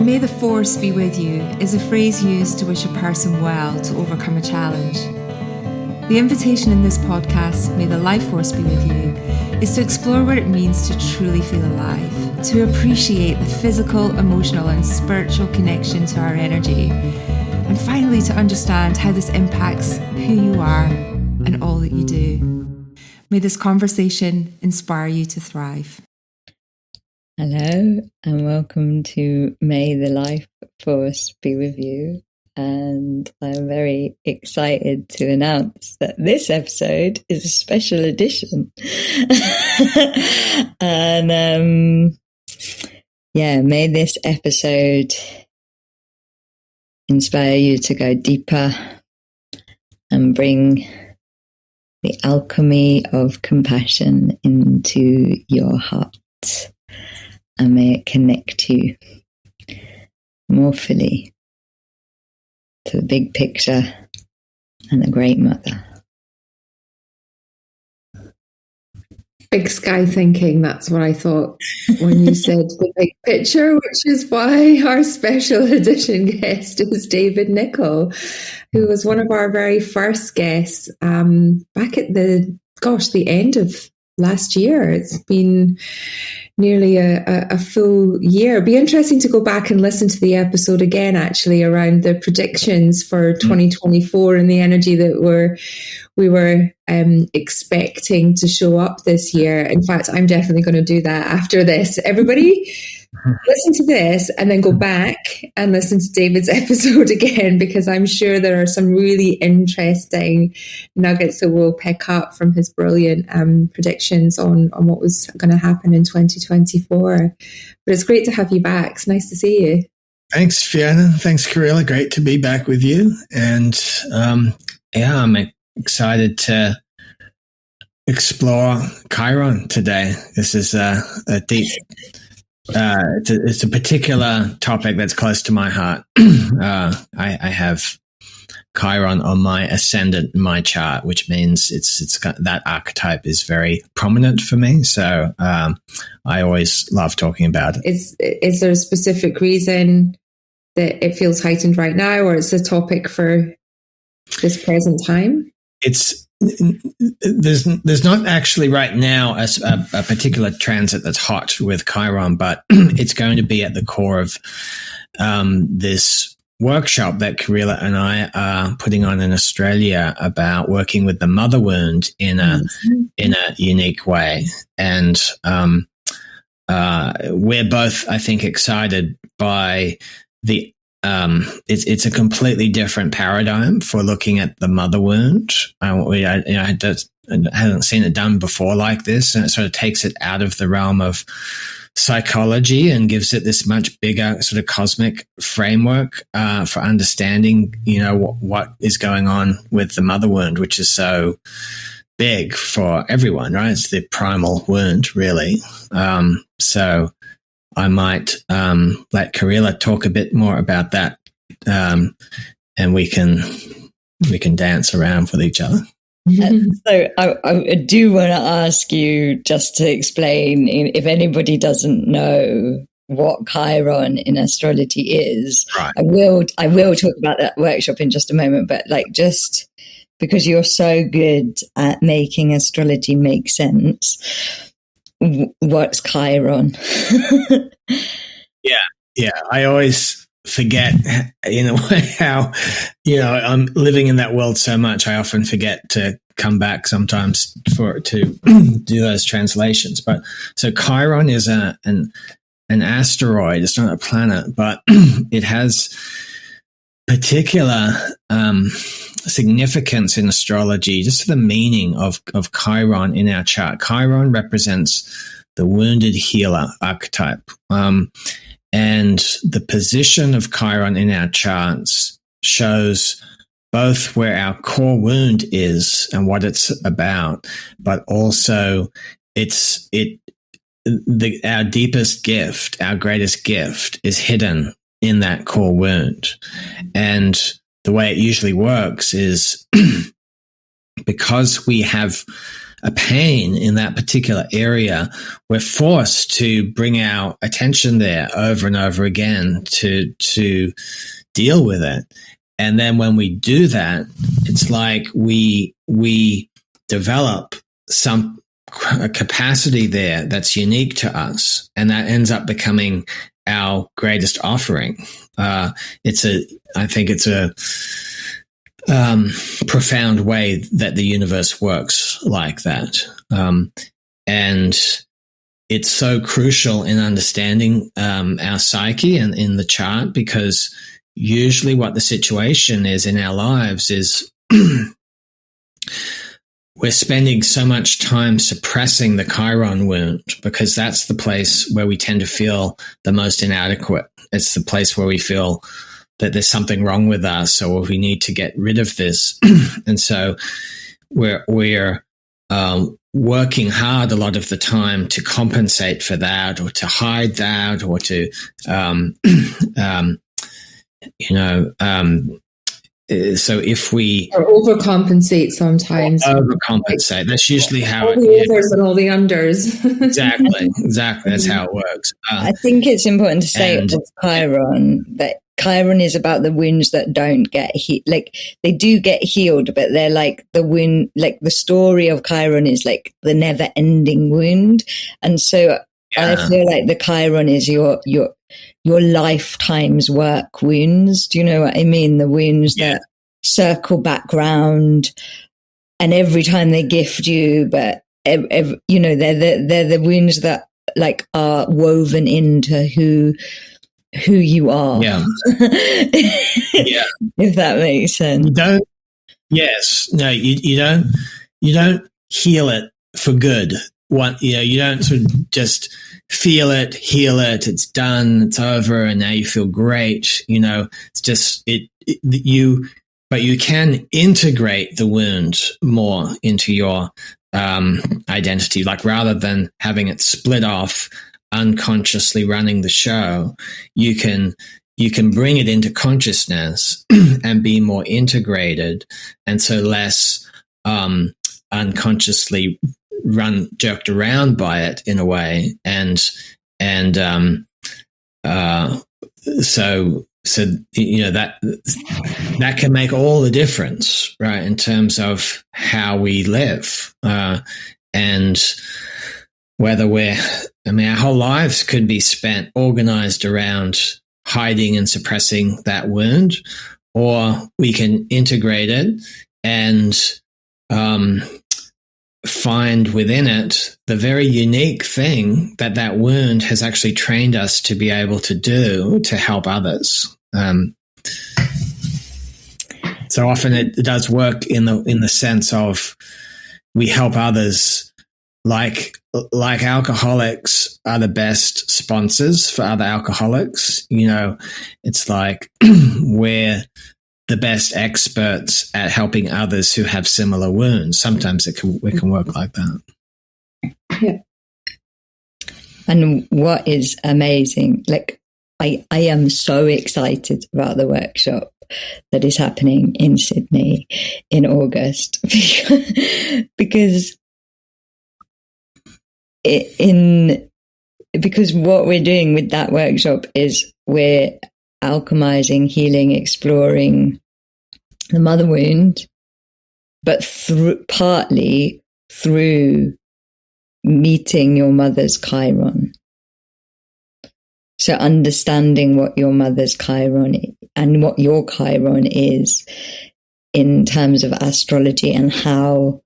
May the force be with you is a phrase used to wish a person well to overcome a challenge. The invitation in this podcast, May the life force be with you, is to explore what it means to truly feel alive, to appreciate the physical, emotional and spiritual connection to our energy, and finally to understand how this impacts who you are and all that you do. May this conversation inspire you to thrive. Hello and welcome to May the Life Force be with you. And I'm very excited to announce that this episode is a special edition. And may this episode inspire you to go deeper and bring the alchemy of compassion into your heart. And may it connect you more fully to the big picture and the great mother. Big sky thinking, that's what I thought when you said the big picture, which is why our special edition guest is David Nicol, who was one of our very first guests back at the end of last year. It's been nearly a full year. It'd be interesting to go back and listen to the episode again, actually, around the predictions for 2024 and the energy that we were expecting to show up this year. In fact, I'm definitely going to do that after this. Everybody, listen to this and then go back and listen to David's episode again, because I'm sure there are some really interesting nuggets that we'll pick up from his brilliant predictions on what was going to happen in 2024. But it's great to have you back. It's nice to see you. Thanks, Fiona. Thanks, Kahreela. Great to be back with you. And I'm excited to explore Chiron today. This is a deep... it's a particular topic that's close to my heart. I have Chiron on my ascendant in my chart, which means it's got, that archetype is very prominent for me. So I always love talking about it. Is there a specific reason that it feels heightened right now, or it's a topic for this present time? There's not actually right now a particular transit that's hot with Chiron, but it's going to be at the core of this workshop that Kahreela and I are putting on in Australia about working with the mother wound in a unique way. And we're both, I think, excited by the it's a completely different paradigm for looking at the mother wound. I hadn't seen it done before like this, and it sort of takes it out of the realm of psychology and gives it this much bigger sort of cosmic framework for understanding, what is going on with the mother wound, which is so big for everyone, right? It's the primal wound, really. So I might let Kahreela talk a bit more about that, and we can dance around with each other. So I do want to ask you just to explain, if anybody doesn't know what Chiron in astrology is. Right. I will talk about that workshop in just a moment, but just because you're so good at making astrology make sense. What's Chiron? Yeah. I always forget, in a way, how, I'm living in that world so much. I often forget to come back sometimes to do those translations. But so Chiron is an asteroid. It's not a planet, but it has particular significance in astrology, just the meaning of Chiron in our chart. Chiron represents the wounded healer archetype. And the position of Chiron in our charts shows both where our core wound is and what it's about, but also our deepest gift, our greatest gift, is hidden in that core wound. And the way it usually works is because we have a pain in that particular area, we're forced to bring our attention there over and over again to deal with it. And then when we do that, it's like we develop a capacity there that's unique to us, and that ends up becoming our greatest offering. I think it's a profound way that the universe works like that. And it's so crucial in understanding our psyche and in the chart, because usually what the situation is in our lives is we're spending so much time suppressing the Chiron wound, because that's the place where we tend to feel the most inadequate. It's the place where we feel that there's something wrong with us, or we need to get rid of this. And so we're working hard a lot of the time to compensate for that, or to hide that, or to, so if we or overcompensate sometimes, overcompensate, that's usually how all the overs and all the unders. Exactly. That's how it works. I think it's important to say with Chiron that Chiron is about the wounds that don't get healed. Like, they do get healed, but they're like the wound. Like, the story of Chiron is like the never-ending wound, and so I feel like the Chiron is your lifetime's work wounds. Do you know what I mean? The wounds that circle back round, and every time they gift you, but they're the wounds that like are woven into who you are. Yeah. If that makes sense. You don't heal it for good. You don't sort of just feel it, heal it, it's done, it's over, and now you feel great. It's just but you can integrate the wound more into your identity, like rather than having it split off, unconsciously running the show, you can bring it into consciousness and be more integrated, and so less unconsciously jerked around by it in a way, and that can make all the difference, right, in terms of how we live, and whether our whole lives could be spent organized around hiding and suppressing that wound, or we can integrate it and find within it the very unique thing that wound has actually trained us to be able to do to help others. So often it does work in the sense of we help others, like alcoholics are the best sponsors for other alcoholics. It's like we're the best experts at helping others who have similar wounds. Sometimes it can work like that. Yeah. And what is amazing, like I am so excited about the workshop that is happening in Sydney in August, because what we're doing with that workshop is we're alchemizing, healing, exploring the mother wound, but partly through meeting your mother's Chiron. So understanding what your mother's Chiron is and what your Chiron is in terms of astrology, and how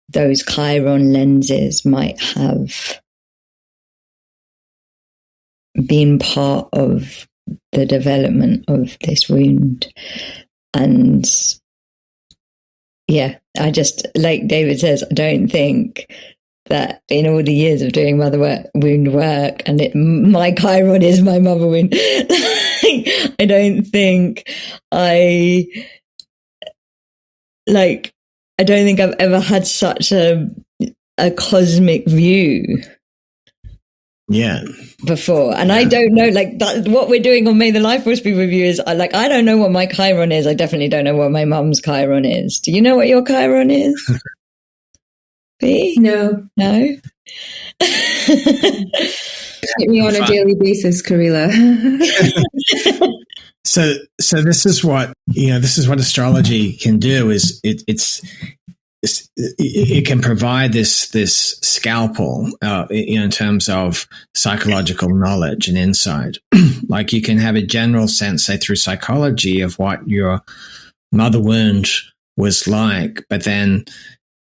those Chiron lenses might have been part of the development of this wound. And I just, like David says, I don't think that in all the years of doing wound work, and my Chiron is my mother wound, I don't think I've ever had such a cosmic view before. And I don't know, like, that, what we're doing on May the Life Force Be With You is, I don't know what my Chiron is. I definitely don't know what my mum's Chiron is. Do you know what your Chiron is? B? No. Hit me on a daily basis, Kahreela. So this is what astrology can do. Is it can provide this scalpel, in terms of psychological knowledge and insight. Like you can have a general sense, say through psychology, of what your mother wound was like, but then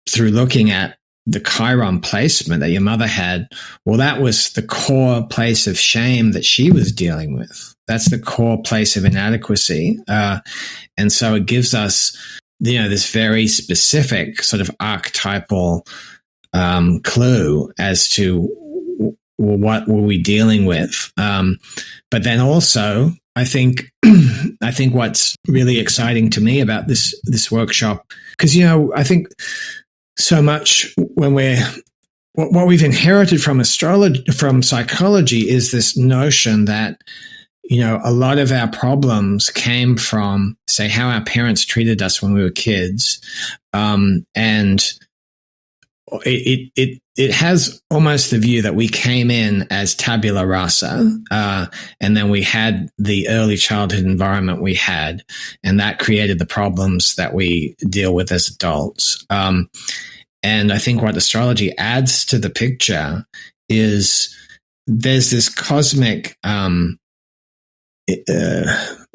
through looking at the Chiron placement that your mother had, well, that was the core place of shame that she was dealing with. That's the core place of inadequacy. And so it gives us, this very specific sort of archetypal clue as to what were we dealing with. But then also, I think what's really exciting to me about this workshop, because, I think so much when what we've inherited from psychology is this notion that, a lot of our problems came from, say, how our parents treated us when we were kids. And it has almost the view that we came in as tabula rasa, and then we had the early childhood environment we had, and that created the problems that we deal with as adults. And I think what astrology adds to the picture is there's this cosmic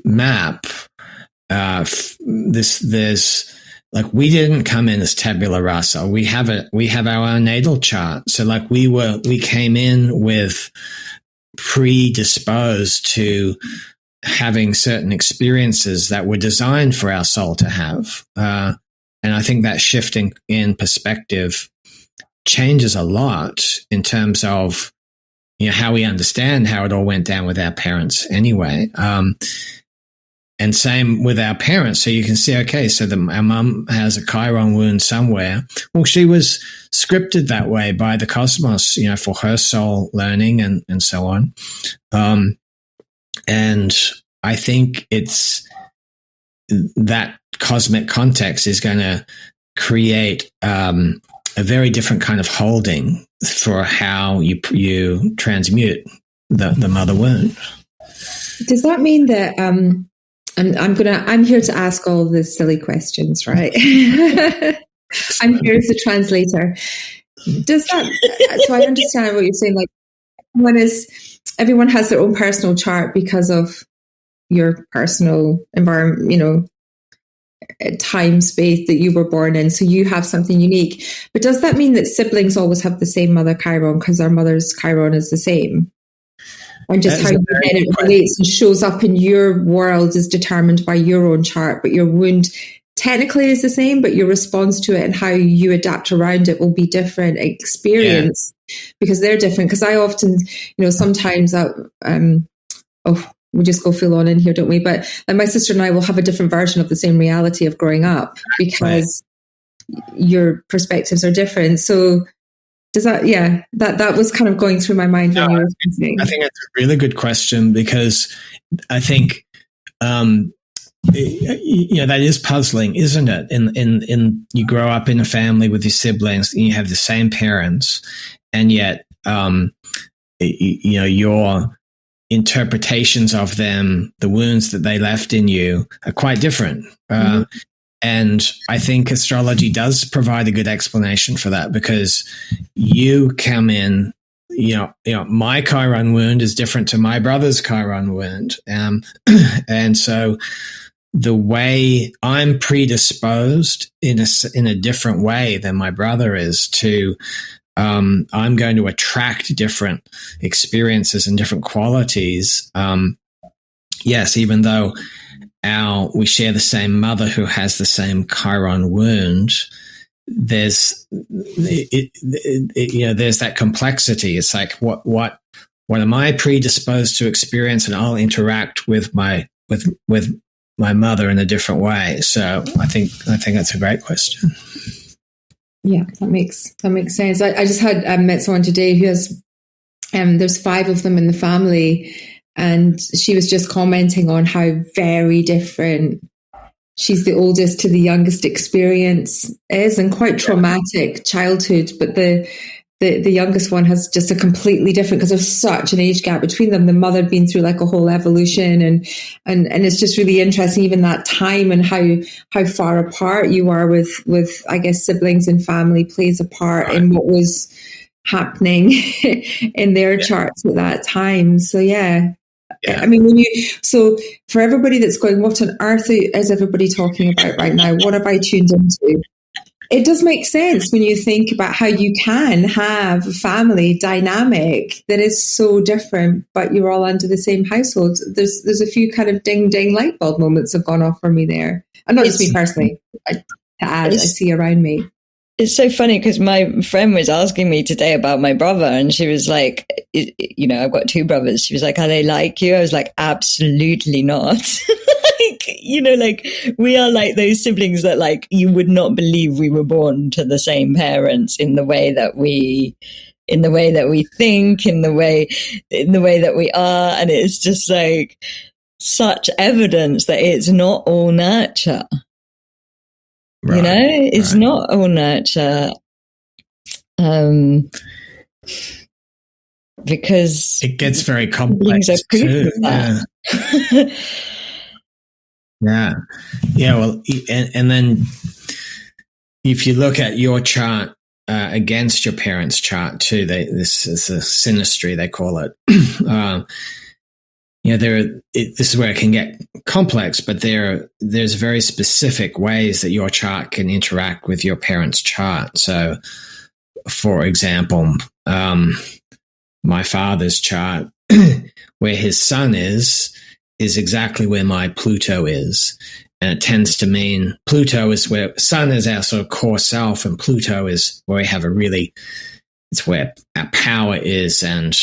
map. There's like, we didn't come in as tabula rasa. We have our own natal chart. So like we came in with predisposed to having certain experiences that were designed for our soul to have. And I think that shift in perspective changes a lot in terms of, how we understand how it all went down with our parents anyway. And same with our parents. So you can see, okay, so our mum has a Chiron wound somewhere. Well, she was scripted that way by the cosmos, for her soul learning and so on. And I think it's that cosmic context is going to create a very different kind of holding for how you transmute the mother wound. Does that mean that I'm here to ask all the silly questions, right? I'm here as a translator. Does that? So I understand what you're saying. Like, everyone has their own personal chart because of your personal environment, time space that you were born in. So you have something unique. But does that mean that siblings always have the same mother Chiron because our mother's Chiron is the same? And just how it relates and shows up in your world is determined by your own chart, but your wound technically is the same, but your response to it and how you adapt around it will be different experience because they're different. Because I often, sometimes we just go full on in here, don't we? But like my sister and I will have a different version of the same reality of growing up because your perspectives are different. So does that, that was kind of going through my mind when you were thinking. I think it's a really good question because I think, that is puzzling, isn't it? In you grow up in a family with your siblings and you have the same parents, and yet, your interpretations of them, the wounds that they left in you, are quite different. And I think astrology does provide a good explanation for that because you come in, my Chiron wound is different to my brother's Chiron wound. And so the way I'm predisposed in a different way than my brother is to, I'm going to attract different experiences and different qualities. Yes, even though we share the same mother who has the same Chiron wound, there's there's that complexity. It's like what am I predisposed to experience, and I'll interact with my mother in a different way. So I think that's a great question. Yeah, that makes sense. I just had met someone today who has there's 5 of them in the family. And she was just commenting on how very different she's the oldest to the youngest experience is, and quite traumatic childhood. But the youngest one has just a completely different, because there's such an age gap between them. The mother had been through like a whole evolution, and it's just really interesting, even that time, and how far apart you are with I guess siblings and family plays a part in what was happening in their charts at that time. So yeah. I mean, so for everybody that's going, what on earth is everybody talking about right now? What have I tuned into? It does make sense when you think about how you can have a family dynamic that is so different, but you're all under the same household. There's a few kind of ding ding light bulb moments have gone off for me there, and not just me personally. To add, I see around me. It's so funny because my friend was asking me today about my brother, and she was like, you know, I've got two brothers. She was like, are they like you? I was like, absolutely not. Like, you know, like we are like those siblings that like you would not believe we were born to the same parents in the way that we think, in the way that we are. And it's just like such evidence that it's not all nurture. Right, you know, it's not all nurture, because it gets very complex too. Yeah. Well, and then if you look at your chart against your parents' chart too, this is a synastry, they call it. This is where it can get complex, but there's very specific ways that your chart can interact with your parents' chart. So, for example, my father's chart, where his sun is exactly where my Pluto is. And it tends to mean Pluto is where sun is our sort of core self, and Pluto is where we have it's where our power is and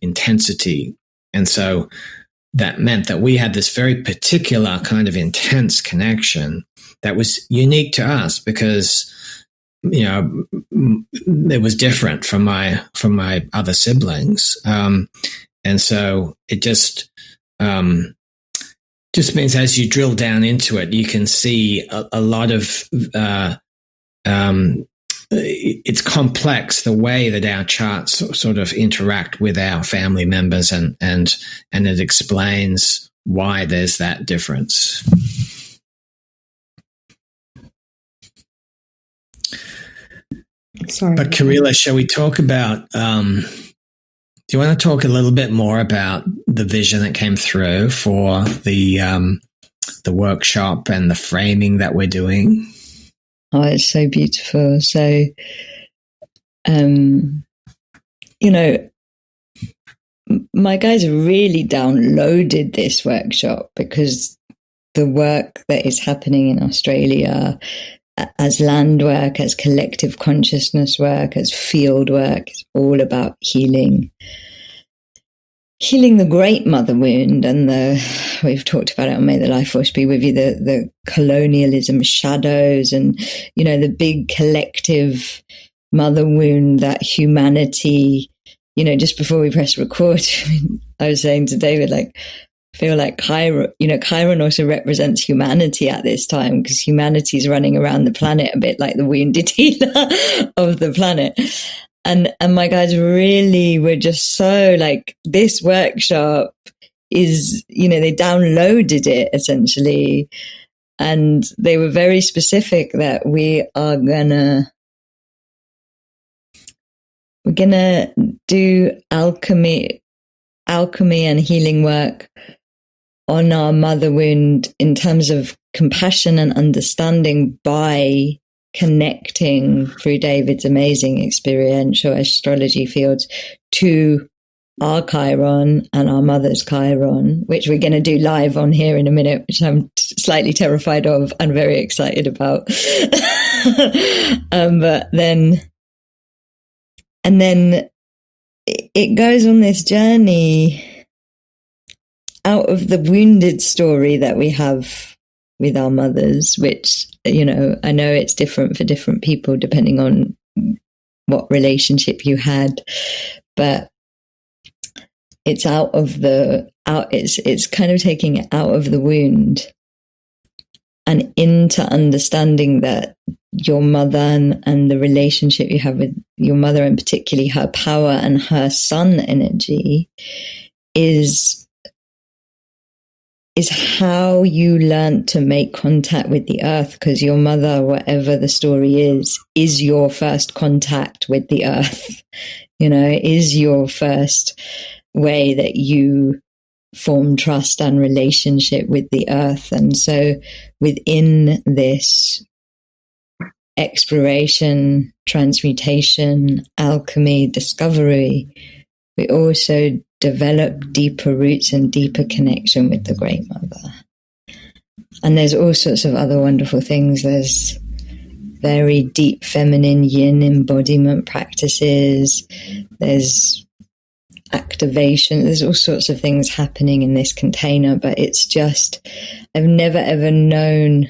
intensity. And so that meant that we had this very particular kind of intense connection that was unique to us because, you know, it was different from my other siblings. And so it just means as you drill down into it, you can see a lot of it's complex the way that our charts sort of interact with our family members, and it explains why there's that difference. Sorry. But Kahreela, shall we talk about, do you want to talk a little bit more about the vision that came through for the workshop and the framing that we're doing? Oh, it's so beautiful. So, you know, my guys really downloaded this workshop because the work that is happening in Australia as land work, as collective consciousness work, as field work, is all about healing the great mother wound, and we've talked about it on May the Life Force Be With You, the colonialism shadows, and, you know, the big collective mother wound that humanity, you know, just before we press record, I was saying to David, like, I feel like Chiron also represents humanity at this time, because humanity is running around the planet a bit like the wounded healer of the planet. And my guys really were just so like, this workshop is, you know, they downloaded it essentially. And they were very specific that we're gonna do alchemy and healing work on our mother wound in terms of compassion and understanding by connecting through David's amazing experiential astrology fields to our Chiron and our mother's Chiron, which we're going to do live on here in a minute, which I'm slightly terrified of and very excited about. But then it goes on this journey out of the wounded story that we have with our mothers, which, you know, I know it's different for different people depending on what relationship you had, but it's it's kind of taking it out of the wound and into understanding that your mother and the relationship you have with your mother, and particularly her power and her sun energy, is how you learn to make contact with the earth, because your mother, whatever the story is your first contact with the earth, is your first way that you form trust and relationship with the earth. And so within this exploration, transmutation, alchemy, discovery, we also develop deeper roots and deeper connection with the Great Mother. And there's all sorts of other wonderful things. There's very deep feminine yin embodiment practices. There's activation. There's all sorts of things happening in this container, but it's just, I've never ever known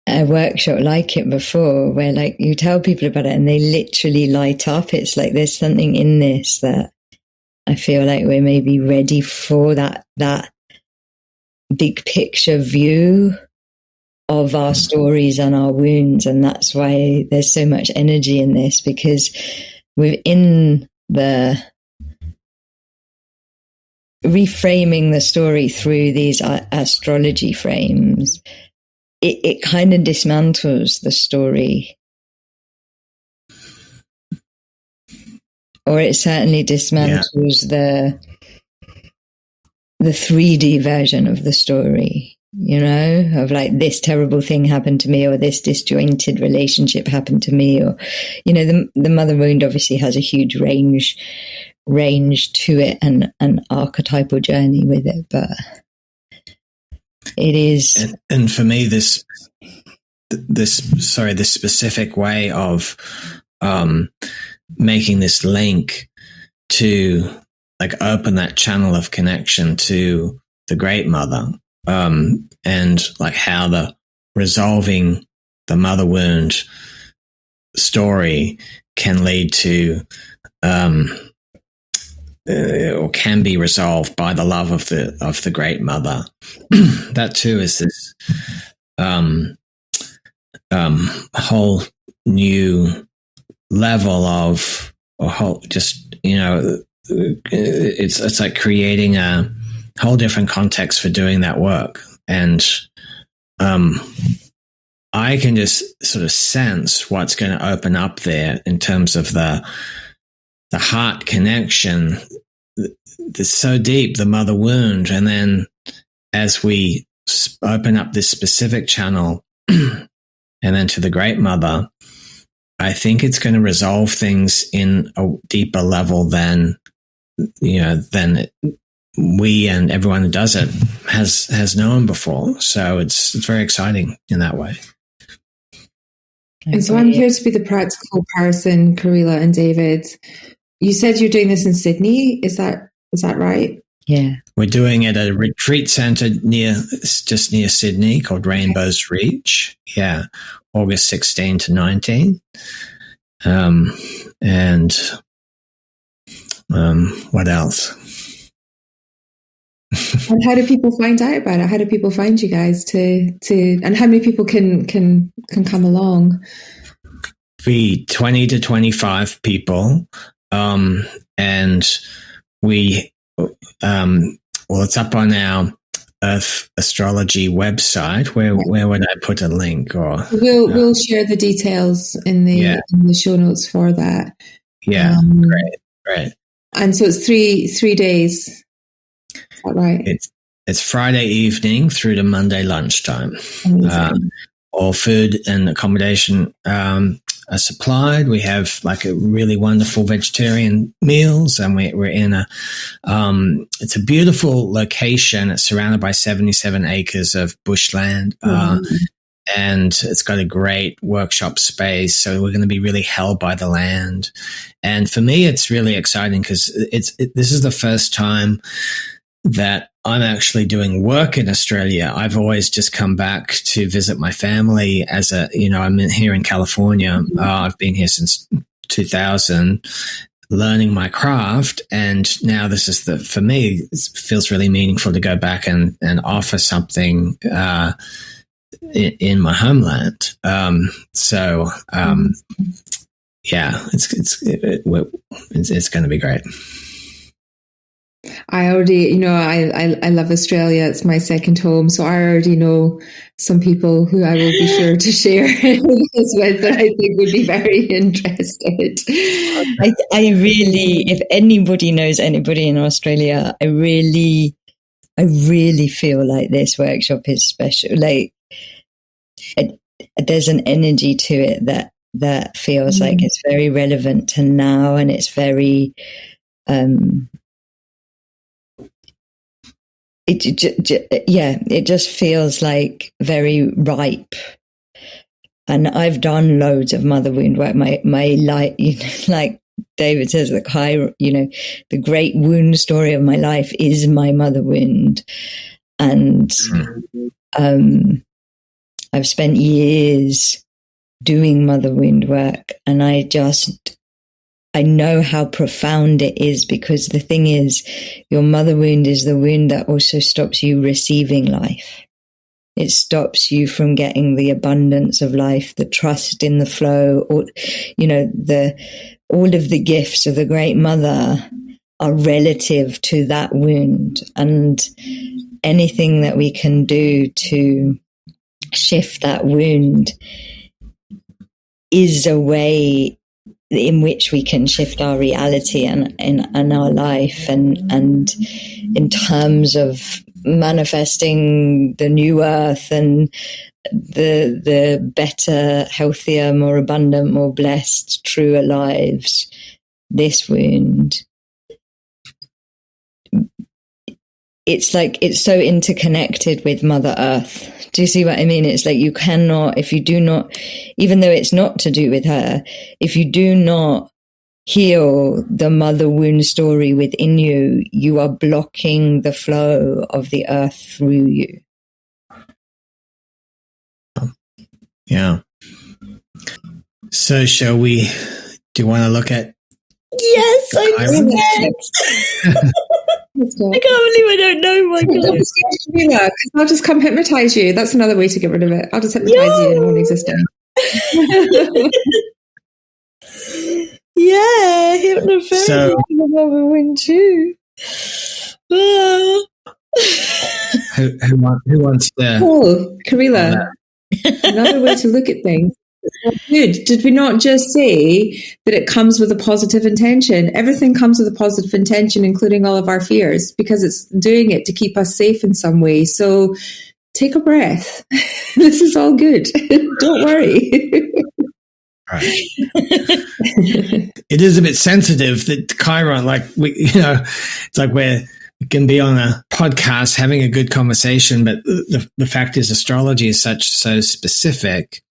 a workshop like it before, where like you tell people about it and they literally light up. It's like there's something in this that I feel like we're maybe ready for, that big picture view of our stories and our wounds. And that's why there's so much energy in this, because within the reframing the story through these astrology frames, it kind of dismantles the story, or it certainly dismantles the 3D version of the story, of like, this terrible thing happened to me, or this disjointed relationship happened to me, or the mother wound obviously has a huge range to it, and an archetypal journey with it, but it is. And for me, this specific way of making this link to like open that channel of connection to the Great Mother, and like how the resolving the mother wound story can lead to or can be resolved by the love of the Great Mother. That too is this whole new level of, or whole, just it's like creating a whole different context for doing that work. And I can just sort of sense what's going to open up there in terms of the heart connection that's so deep, the mother wound. And then as we open up this specific channel and then to the Great Mother, I think it's going to resolve things in a deeper level than we and everyone who does it has known before. So it's very exciting in that way. And so I'm here to be the practical person, Kahreela and David. You said you're doing this in Sydney. Is that right? Yeah. We're doing it at a retreat center just near Sydney called Rainbow's Reach. Yeah. August 16 to 19. What else? And how do people find out about it? How do people find you guys and how many people can come along? Be 20 to 25 people. And we, it's up on our Earth Astrology website. Where would I put a link? Or we'll share the details in the show notes for that. Yeah, great. And so it's three days. Is that right? It's Friday evening through to Monday lunchtime. All food and accommodation are supplied. We have like a really wonderful vegetarian meals, and we're in it's a beautiful location. It's surrounded by 77 acres of bushland. And it's got a great workshop space. So we're going to be really held by the land. And for me, it's really exciting because this is the first time that I'm actually doing work in Australia. I've always just come back to visit my family I'm here in California. I've been here since 2000. learning my craft. And now this is for me, it feels really meaningful to go back and offer something in my homeland. Yeah, it's going to be great. I already, I love Australia. It's my second home. So I already know some people who I will be sure to share this with that I think would be very interested. I really, if anybody knows anybody in Australia, I really feel like this workshop is special. Like, there's an energy to it that feels like it's very relevant to now, and it's very, it just feels like very ripe. And I've done loads of mother wound work. My life, like David says, the great wound story of my life is my mother wound. And I've spent years doing mother wound work, and I know how profound it is, because the thing is, your mother wound is the wound that also stops you receiving life. It stops you from getting the abundance of life, the trust in the flow, or, all of the gifts of the Great Mother are relative to that wound. And anything that we can do to shift that wound is a way in which we can shift our reality and our life, and in terms of manifesting the new earth and the better, healthier, more abundant, more blessed, truer lives. This wound, it's like it's so interconnected with Mother Earth. Do you see what I mean? It's like you cannot, if you do not, even though it's not to do with her, if you do not heal the mother wound story within you, you are blocking the flow of the earth through you. Yeah. So do you want to look at? Yes, I do next. I can't believe I don't know. My God. I'll just come hypnotize you. That's another way to get rid of it. I'll just hypnotize you in non-existent. Yeah, hypnotherapy. So, mother wound too. who wants to? Oh, Kahreela. Another way to look at things. Good. Did we not just say that it comes with a positive intention? Everything comes with a positive intention, including all of our fears, because it's doing it to keep us safe in some way. So take a breath. This is all good. Don't worry. Right. It is a bit sensitive that Chiron, it's like we can be on a podcast having a good conversation, but the fact is astrology is so specific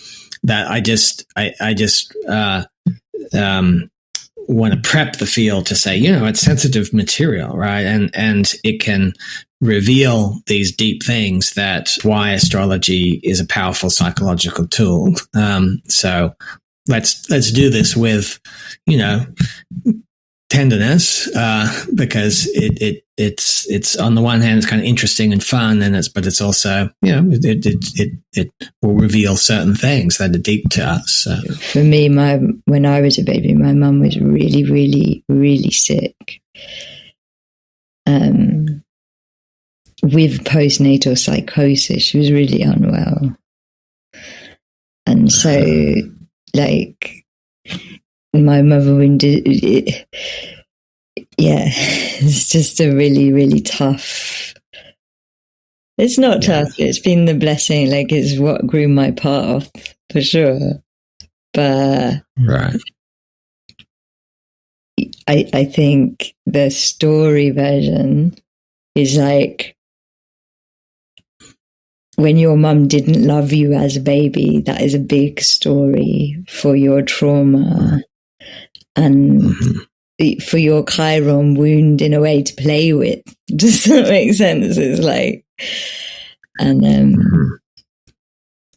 that I just want to prep the field to say, it's sensitive material, right? And it can reveal these deep things. That's why astrology is a powerful psychological tool. So let's do this with, tenderness, because it's on the one hand it's kind of interesting and fun, but it's also it will reveal certain things that are deep to us. So. For me, when I was a baby, my mum was really, really, really sick, with postnatal psychosis. She was really unwell, and so my mother wound, it's just a really, really tough. It's not tough. It's been the blessing. It's what grew my path for sure. But right, I think the story version is when your mum didn't love you as a baby. That is a big story for your trauma. And for your Chiron wound, in a way, to play with. Does that make sense? It's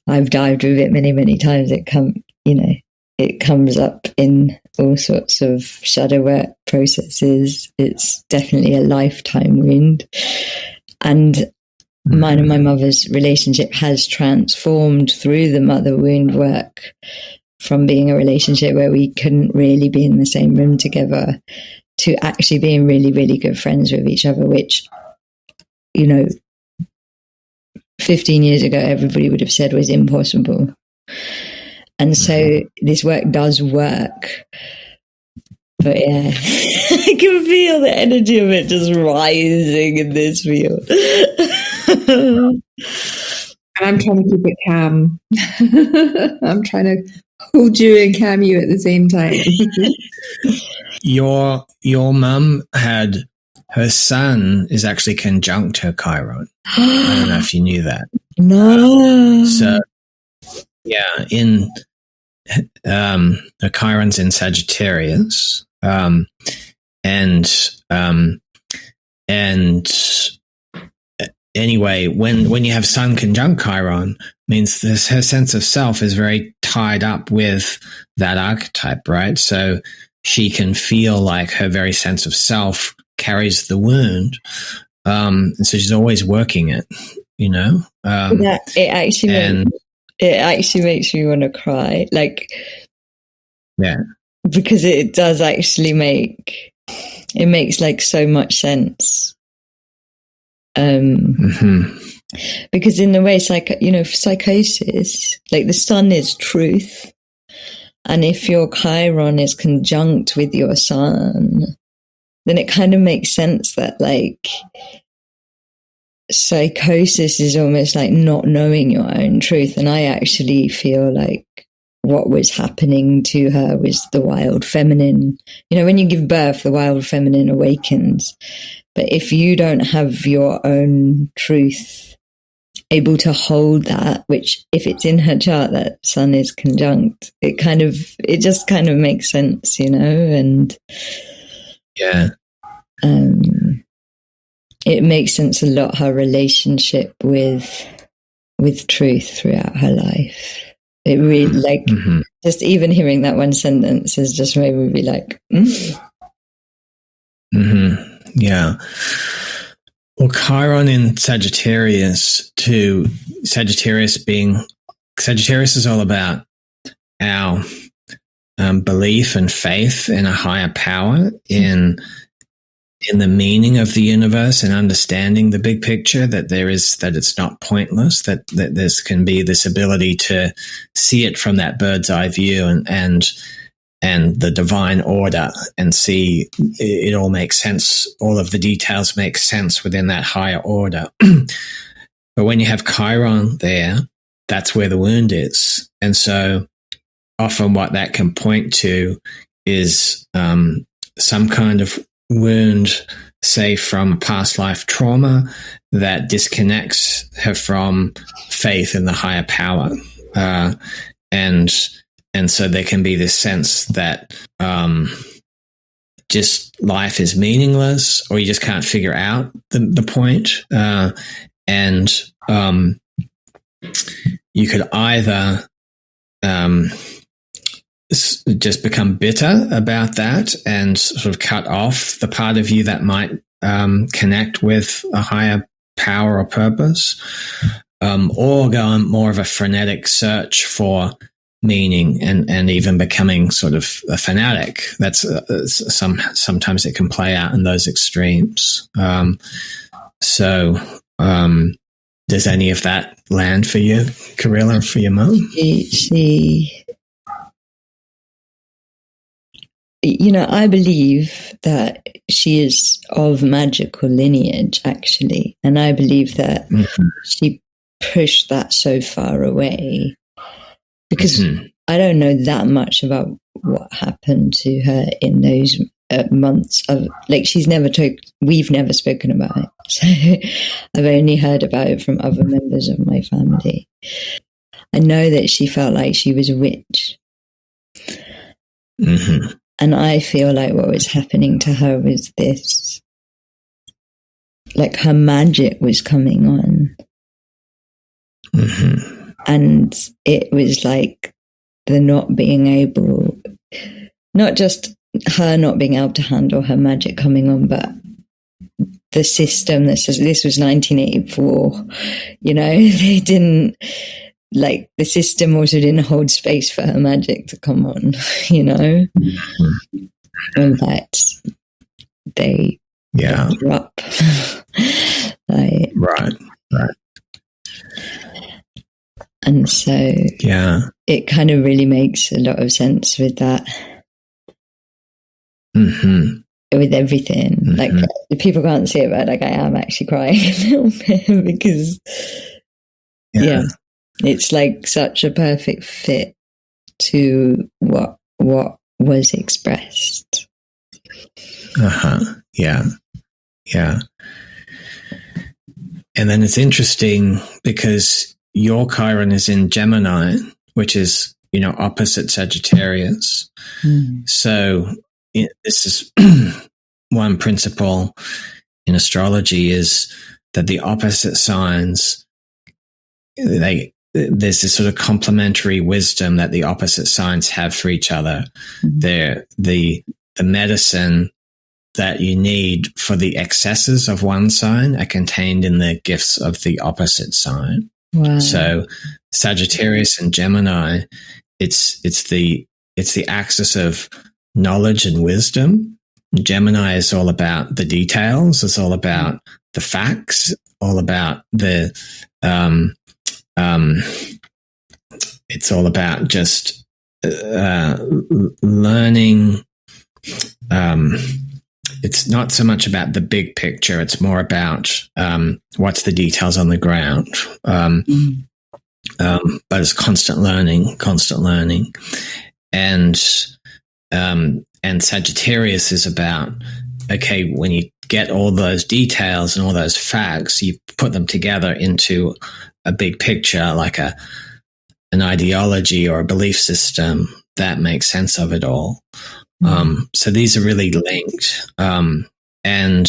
I've dived with it many, many times. It comes up in all sorts of shadow work processes. It's definitely a lifetime wound. And mine and my mother's relationship has transformed through the mother wound work from being a relationship where we couldn't really be in the same room together to actually being really, really good friends with each other, which, 15 years ago, everybody would have said was impossible. And so this work does work. But yeah, I can feel the energy of it just rising in this field. And I'm trying to keep it calm. I'm trying to hold you and calm you at the same time. Your mum had, her sun is actually conjunct her Chiron. I don't know if you knew that. No. So, yeah, in the Chiron's in Sagittarius, and anyway, when you have Sun conjunct Chiron, means her sense of self is very tied up with that archetype, right? So she can feel like her very sense of self carries the wound, and so she's always working it, It actually makes me want to cry, because it does actually makes like so much sense. Because in the way, psychosis, like the sun is truth, and if your Chiron is conjunct with your sun, then it kind of makes sense that like psychosis is almost like not knowing your own truth. And I actually feel like what was happening to her was the wild feminine. When you give birth, the wild feminine awakens. But if you don't have your own truth able to hold that, which if it's in her chart that sun is conjunct, it just kind of makes sense, and it makes sense a lot, her relationship with truth throughout her life. It really, just even hearing that one sentence has just made me be like, Yeah. Well, Chiron in Sagittarius too. Sagittarius is all about our belief and faith in a higher power, in the meaning of the universe, and understanding the big picture, that it's not pointless, that there can be this ability to see it from that bird's eye view and the divine order, and see it all makes sense. All of the details make sense within that higher order. But when you have Chiron there, that's where the wound is. And so often what that can point to is some kind of wound, say from past life trauma, that disconnects her from faith in the higher power. And so there can be this sense that just life is meaningless, or you just can't figure out the point. And you could either just become bitter about that and sort of cut off the part of you that might connect with a higher power or purpose, or go on more of a frenetic search for meaning and even becoming sort of a fanatic. That's sometimes it can play out in those extremes. So does any of that land for you, Kahreela, for your mum? I believe that she is of magical lineage, actually. And I believe that she pushed that so far away, because I don't know that much about what happened to her in those months of, like, we've never spoken about it. So I've only heard about it from other members of my family. I know that she felt like she was a witch. And I feel like what was happening to her was this, like her magic was coming on. And it was like the not being able, not just her not being able to handle her magic coming on, but the system. This was 1984. They didn't, like, the system also didn't hold space for her magic to come on. In fact, they grew up. Right. And so it kind of really makes a lot of sense with that. With everything. Like, people can't see it, but like, I am actually crying a little bit because it's like such a perfect fit to what was expressed. Yeah. And then it's interesting because your Chiron is in Gemini, which is, opposite Sagittarius. So this is one principle in astrology, is that the opposite signs, there's this sort of complementary wisdom that the opposite signs have for each other. They're the medicine that you need for the excesses of one sign are contained in the gifts of the opposite sign. Wow. So Sagittarius and Gemini, it's the axis of knowledge and wisdom. Gemini is all about the details. It's all about the facts. All about the it's all about just learning. It's not so much about the big picture. It's more about what's the details on the ground. But it's constant learning. And Sagittarius is about, okay, when you get all those details and all those facts, you put them together into a big picture, like an ideology or a belief system that makes sense of it all. So these are really linked. And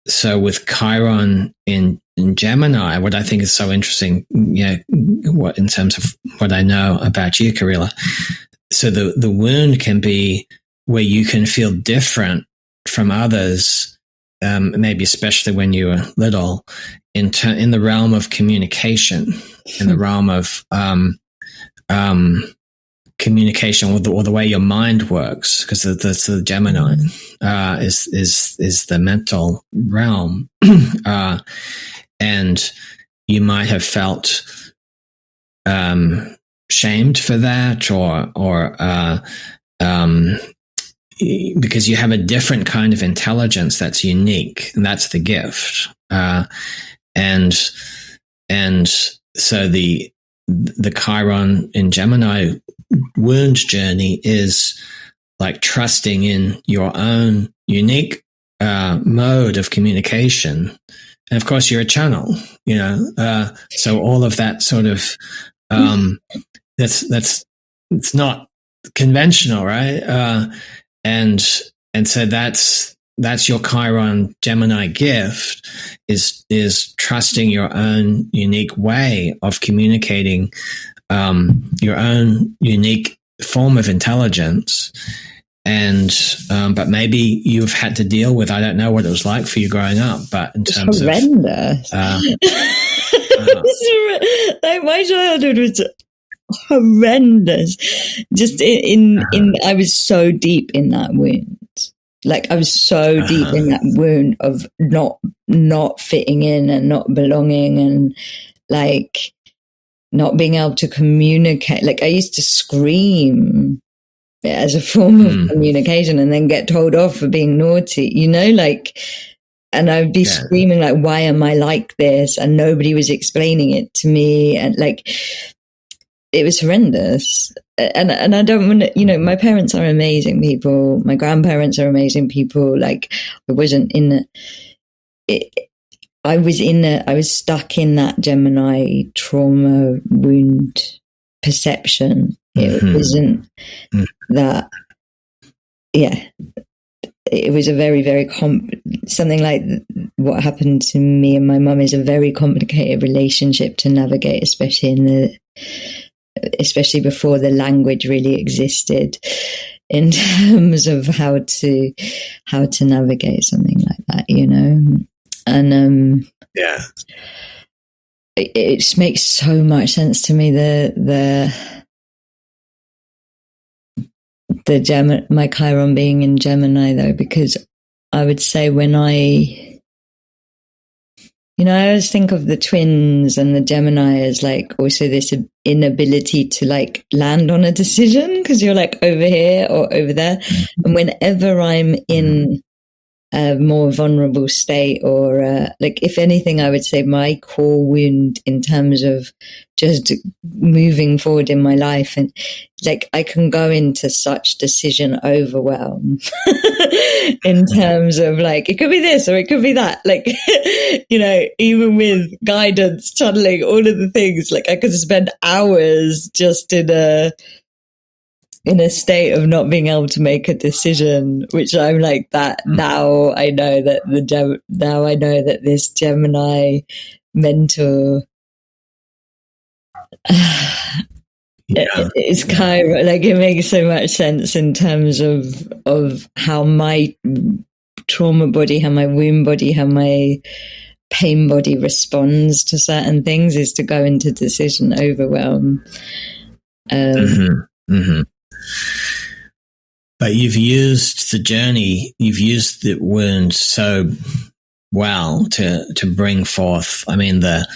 so with Chiron in Gemini, what I think is so interesting, what in terms of what I know about you, Kahreela, so the wound can be where you can feel different from others, maybe especially when you were little, in the realm of communication, in the realm of communication, or the way your mind works, because the Gemini is the mental realm, and you might have felt shamed for that, or because you have a different kind of intelligence that's unique, and that's the gift. And so the Chiron in Gemini wound journey is like trusting in your own unique mode of communication. And of course, you're a channel, so all of that sort of it's not conventional, right? And so that's your Chiron Gemini gift, is trusting your own unique way of communicating, your own unique form of intelligence. And but maybe you've had to deal with, I don't know what it was like for you growing up, but in terms horrendous. Like, my childhood was horrendous. Just in I was so deep in that wound. Like, I was so deep in that wound of not fitting in and not belonging, and like not being able to communicate. Like, I used to scream as a form of communication and then get told off for being naughty, like, and I'd be screaming like, why am I like this? And nobody was explaining it to me. And like, it was horrendous. And I don't want to, my parents are amazing people. My grandparents are amazing people. Like, I wasn't in I was stuck in that Gemini trauma wound perception. It wasn't that, it was a very, very something like what happened to me and my mum is a very complicated relationship to navigate, especially before the language really existed. in terms of how to navigate something like that, you know. And it just makes so much sense to me, my Chiron being in Gemini, though, because I would say when I always think of the twins and the Gemini as like also this inability to like land on a decision because you're like over here or over there. And whenever I'm in a more vulnerable state or like, if anything, I would say my core wound in terms of just moving forward in my life, and like I can go into such decision overwhelm in terms of like, it could be this or it could be that, like, you know, even with guidance, channeling, all of the things, like I could spend hours just in a state of not being able to make a decision, which I'm like that now. I know that this Gemini mentor it's Chiron. Like it makes so much sense in terms of how my trauma body, how my womb body, how my pain body responds to certain things is to go into decision overwhelm. But you've used the wound so well to bring forth, I mean, the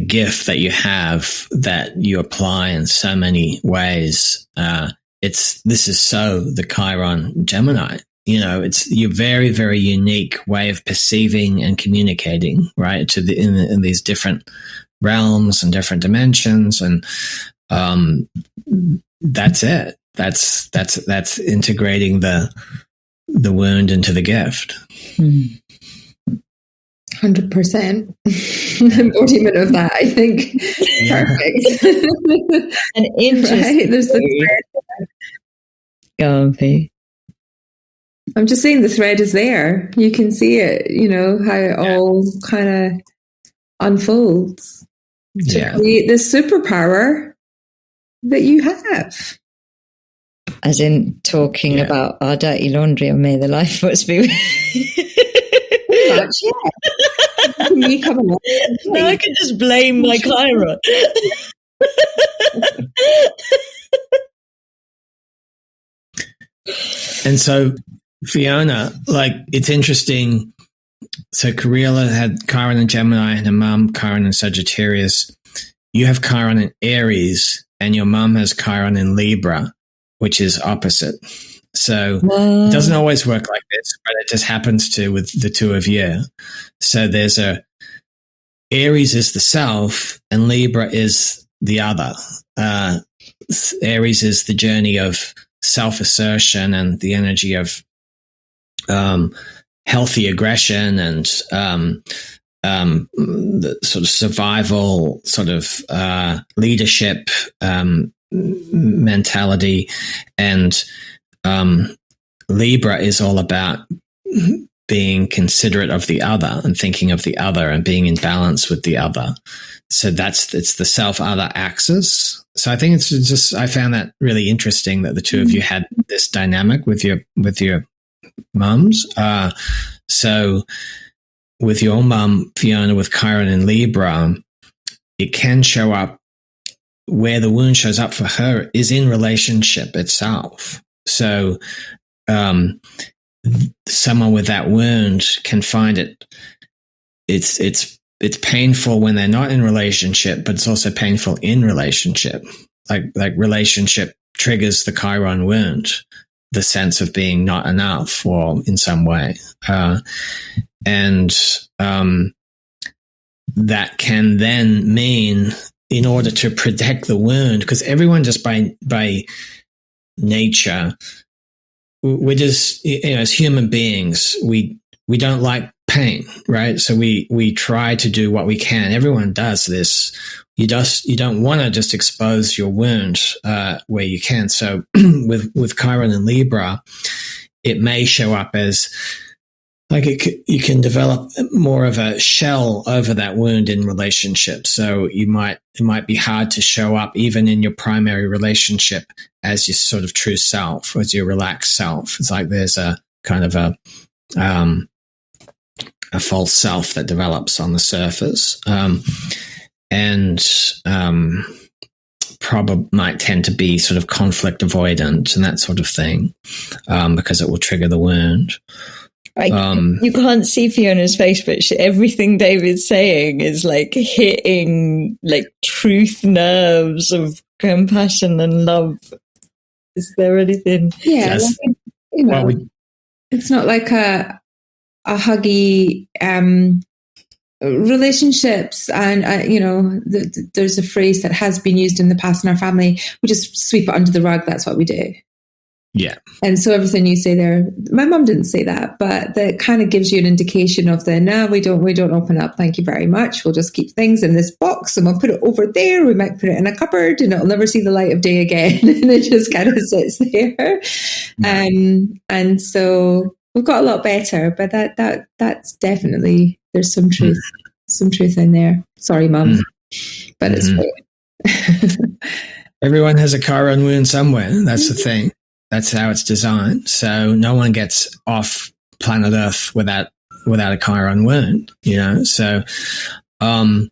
gift that you have that you apply in so many ways. This is so the Chiron Gemini. You know, it's your very, very unique way of perceiving and communicating, right? In these different realms and different dimensions, and that's it. That's integrating the wound into the gift. 100% embodiment of that, I think. Yeah. Perfect. And interesting. Right? There's the thread. Go on, P. I'm just saying the thread is there. You can see it, you know, how it all kind of unfolds to create this superpower that you have. As in talking about our dirty laundry and may the life force be with Me coming up. Now I can just blame my Chiron. And so, Fiona, like, it's interesting. So Kahreela had Chiron in Gemini and her mum Chiron in Sagittarius. You have Chiron in Aries and your mum has Chiron in Libra, which is opposite. So it doesn't always work like this, but it just happens to with the two of you. So there's Aries is the self and Libra is the other. Aries is the journey of self-assertion and the energy of healthy aggression and the sort of survival, sort of leadership mentality. And Libra is all about being considerate of the other and thinking of the other and being in balance with the other. So it's the self-other axis. So I think I found that really interesting that the two of you had this dynamic with your mums. So with your mum, Fiona, with Chiron and Libra, it can show up where the wound shows up for her is in relationship itself. So someone with that wound can find it's painful when they're not in relationship, but it's also painful in relationship. Like relationship triggers the Chiron wound, the sense of being not enough or in some way. And that can then mean, in order to protect the wound, because everyone just by nature, we're just, as human beings, we don't like pain, right? So we try to do what we can. Everyone does this. You don't want to just expose your wound where you can. So with Chiron and Libra, it may show up as you can develop more of a shell over that wound in relationships. So it might be hard to show up even in your primary relationship as your sort of true self, as your relaxed self. It's like there's a kind of a false self that develops on the surface, and probably might tend to be sort of conflict avoidant and that sort of thing, because it will trigger the wound. You can't see Fiona's face, but everything David's saying is like hitting like truth nerves of compassion and love. Is there anything? Yeah, it's not like a huggy relationships, and there's a phrase that has been used in the past in our family. We just sweep it under the rug. That's what we do. Yeah. And so everything you say there, my mum didn't say that, but that kind of gives you an indication of no, we don't open up. Thank you very much. We'll just keep things in this box and we'll put it over there. We might put it in a cupboard and it'll never see the light of day again. And it just kind of sits there. And so we've got a lot better, but that's definitely, there's some truth in there. Sorry, Mum, but it's true. Everyone has a Chiron wound somewhere. That's the thing. That's how it's designed. So no one gets off planet Earth without a Chiron wound, So, and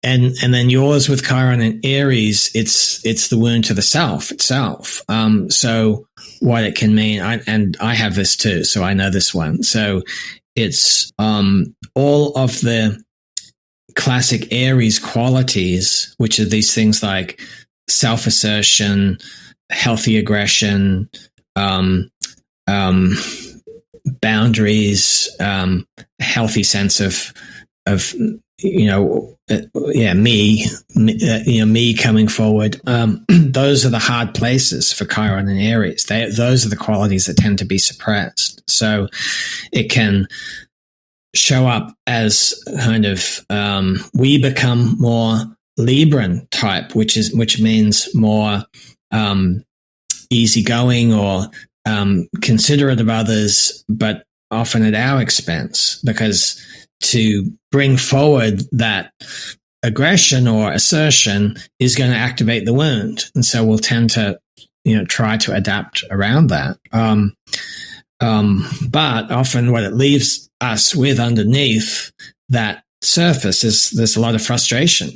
then yours with Chiron and Aries, it's the wound to the self itself. So what it can mean, I have this too, so I know this one. So it's all of the classic Aries qualities, which are these things like self-assertion, healthy aggression, boundaries, healthy sense of me coming forward. Those are the hard places for Chiron and Aries. Those are the qualities that tend to be suppressed. So it can show up as kind of we become more Libran type, which means more easygoing or considerate of others, but often at our expense, because to bring forward that aggression or assertion is going to activate the wound, and so we'll tend to try to adapt around that. But often what it leaves us with underneath that surface is there's a lot of frustration.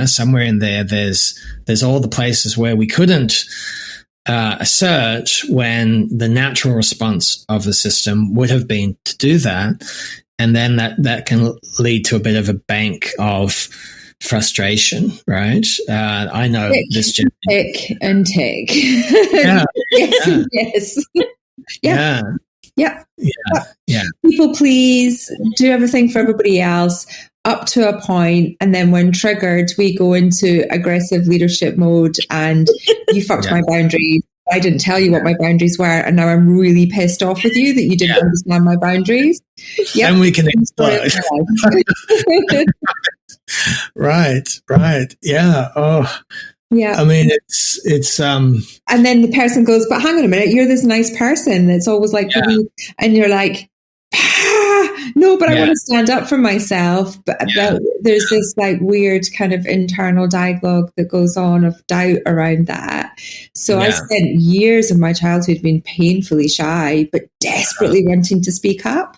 Somewhere in there's all the places where we couldn't assert when the natural response of the system would have been to do that, and then that can lead to a bit of a bank of frustration, right? I know this. Tick and tick. Yeah. Yes. Yeah. Yeah. People please, do everything for everybody else up to a point, and then when triggered, we go into aggressive leadership mode, and you fucked my boundaries. I didn't tell you what my boundaries were, and now I'm really pissed off with you that you didn't understand my boundaries. Yeah, and we can explode. Right. Yeah. Oh. Yeah. I mean, it's and then the person goes, but hang on a minute, you're this nice person that's always like, and you're like, no, but I want to stand up for myself. But there's this like weird kind of internal dialogue that goes on of doubt around that. So I spent years of my childhood being painfully shy, but desperately wanting to speak up,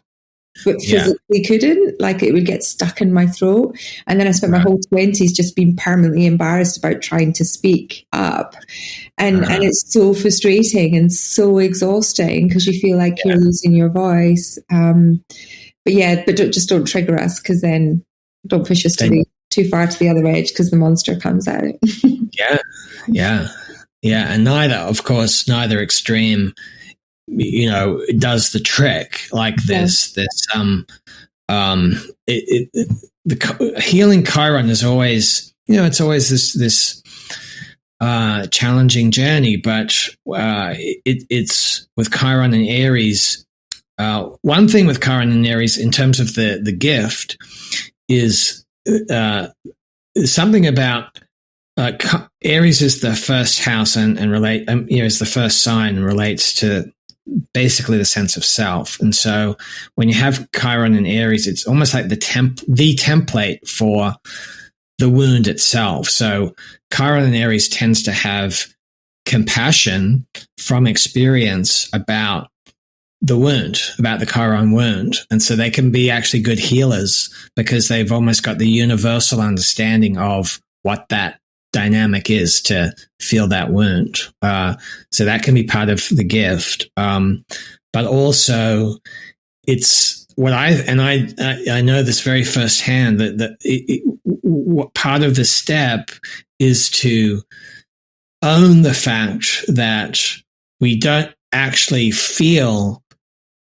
but physically couldn't. Like it would get stuck in my throat. And then I spent my whole 20s just being permanently embarrassed about trying to speak up. And it's so frustrating and so exhausting because you feel like you're losing your voice. But don't trigger us, because then don't push us too far to the other edge, because the monster comes out. And neither extreme does the trick. Like the healing Chiron is always, it's always this challenging journey, but it's with Chiron and Aries. One thing with Chiron and Aries in terms of the gift is something about Aries is the first house and relate, is the first sign and relates to basically the sense of self. And so when you have Chiron in Aries, it's almost like the template for the wound itself. So Chiron in Aries tends to have compassion from experience about the wound, about the Chiron wound. And so they can be actually good healers because they've almost got the universal understanding of what that dynamic is to feel that wound. So that can be part of the gift. But also it's what I know this very firsthand what part of the step is to own the fact that we don't actually feel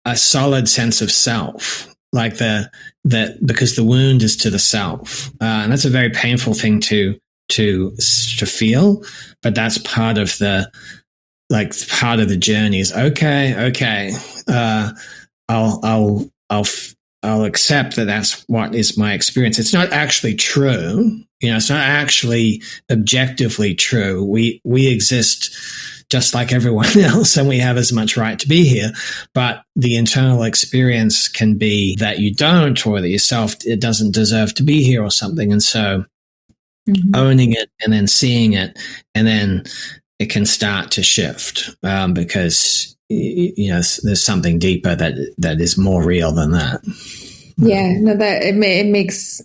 a solid sense of self, like because the wound is to the self, and that's a very painful thing to feel. But that's part of the journey. Is okay. I'll accept that that's what is my experience. It's not actually true. It's not actually objectively true. We exist just like everyone else, and we have as much right to be here. But the internal experience can be that you don't, or that it doesn't deserve to be here or something. And so owning it and then seeing it, and then it can start to shift because there's something deeper that is more real than that. Yeah, no, that it makes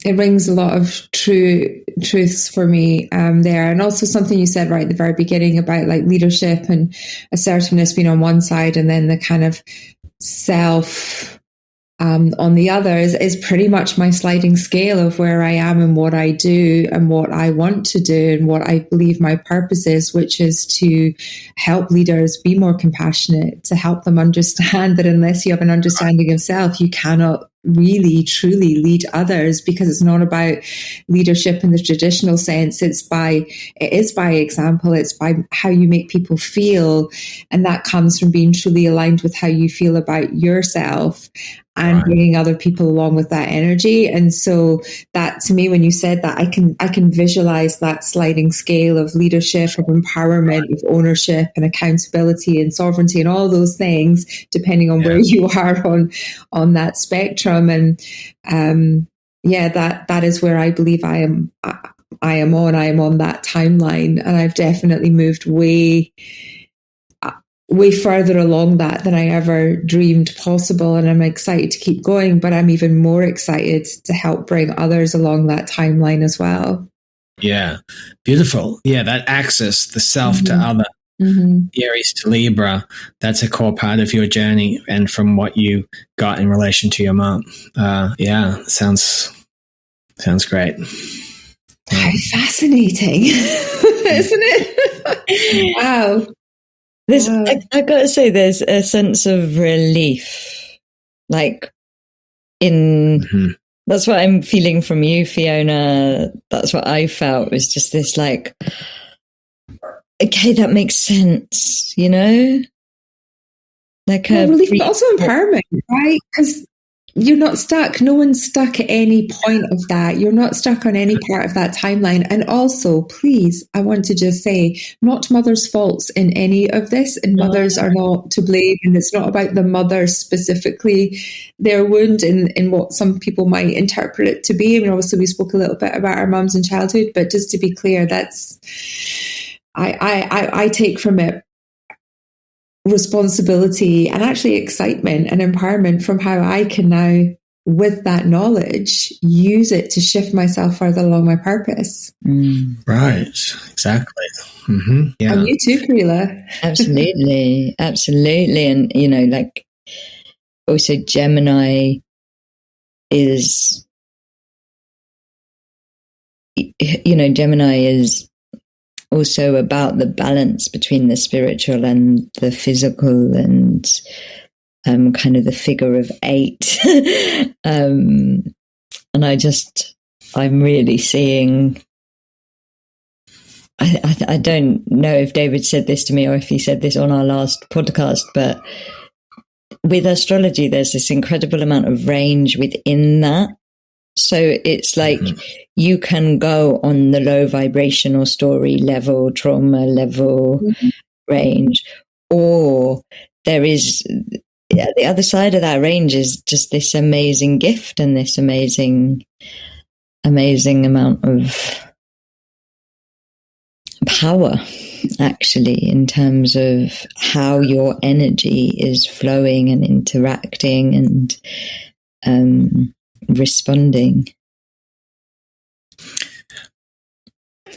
it rings a lot of truths for me there, and also something you said right at the very beginning about like leadership and assertiveness being on one side, and then the kind of self on the other is pretty much my sliding scale of where I am and what I do and what I want to do and what I believe my purpose is, which is to help leaders be more compassionate, to help them understand that unless you have an understanding of self, you cannot really truly lead others, because it's not about leadership in the traditional sense. It is by example. It's by how you make people feel, and that comes from being truly aligned with how you feel about yourself and bringing other people along with that energy. And so that, to me, when you said that, I can visualize that sliding scale of leadership, of empowerment, of ownership and accountability and sovereignty and all those things, depending on where you are on that spectrum. And that is where I believe I am on that timeline. And I've definitely moved way further along that than I ever dreamed possible. And I'm excited to keep going, but I'm even more excited to help bring others along that timeline as well. Yeah. Beautiful. Yeah. That axis, the self to other, Aries to Libra, that's a core part of your journey. And from what you got in relation to your mom. Sounds great. How fascinating, isn't it? Wow. I got to say, there's a sense of relief, like that's what I'm feeling from you, Fiona. That's what I felt, was just this like, okay, that makes sense, like relief, but also empowerment, right? Because you're not stuck. No one's stuck at any point of that. You're not stuck on any part of that timeline. And also, please, I want to just say, not mother's faults in any of this, and mothers are not to blame. And it's not about the mother specifically, their wound in what some people might interpret it to be. I mean, obviously, we spoke a little bit about our mums in childhood, but just to be clear, that's I take from it responsibility and actually excitement and empowerment from how I can now, with that knowledge, use it to shift myself further along my purpose. Right, exactly. Yeah. And you too, Kahreela. Absolutely. And like also Gemini is also about the balance between the spiritual and the physical, and kind of the figure of 8. And I'm really seeing, I don't know if David said this to me or if he said this on our last podcast, but with astrology, there's this incredible amount of range within that. So it's like you can go on the low vibrational story level, trauma level range, or there is the other side of that range is just this amazing gift and this amazing amount of power, actually, in terms of how your energy is flowing and interacting and responding.